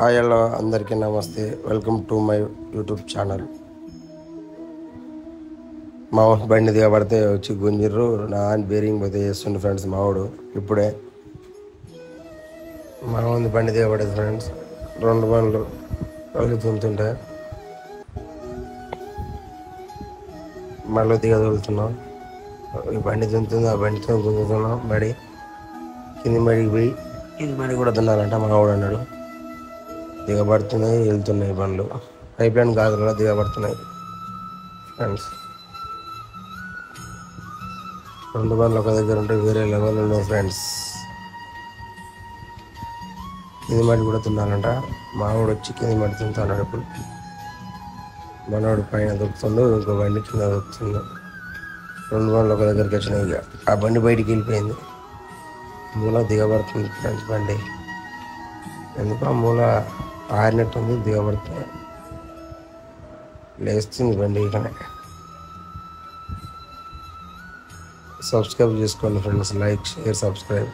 Hi hello అందరికీ నమస్తే. Welcome to my YouTube channel. మావాడు బండి దిగబడితే వచ్చి గుంజిర్రు. నా బేరింగ్ పోతే చేస్తుండే ఫ్రెండ్స్. మావాడు ఇప్పుడే మావాడి బండి దిగబడేది ఫ్రెండ్స్. 2 బండ్లు వాళ్ళు తుంతుంటే మళ్ళీ దిగదలుతున్నాం. ఈ బండి తుంతుంది, ఆ బండితో గుంజుతున్నాం. బడి కింది బడికి పోయి కింది బడి కూడా తున్నారంట. మావాడు అన్నాడు దిగబడుతున్నాయి, వెళ్తున్నాయి బండ్లు. Pipeline గాజులలో దిగబడుతున్నాయి friends. 2 బండ్లు ఒక దగ్గర ఉంటే వేరే లెవెల్ ఉన్నాయి ఫ్రెండ్స్. కింది మడి కూడా తున్నానంట. మావాడు వచ్చి కింది మడి తుంటున్నాడు. ఇప్పుడు మనవాడు పైన దొరుకుతుండు, ఇంకో బండి కింద దొరుకుతుంది. 2 బండ్లు ఒక దగ్గరికి వచ్చినాయి. ఇక ఆ బండి బయటికి వెళ్ళిపోయింది. మూల దిగబడుతుంది ఫ్రెండ్స్ బండి. ఎందుకు ఆ మూల ఆరినట్టుంది, దిగబడుతుంది, లేస్తుంది బండి. ఇకనే సబ్స్క్రైబ్ చేసుకోండి ఫ్రెండ్స్. Like, share, subscribe.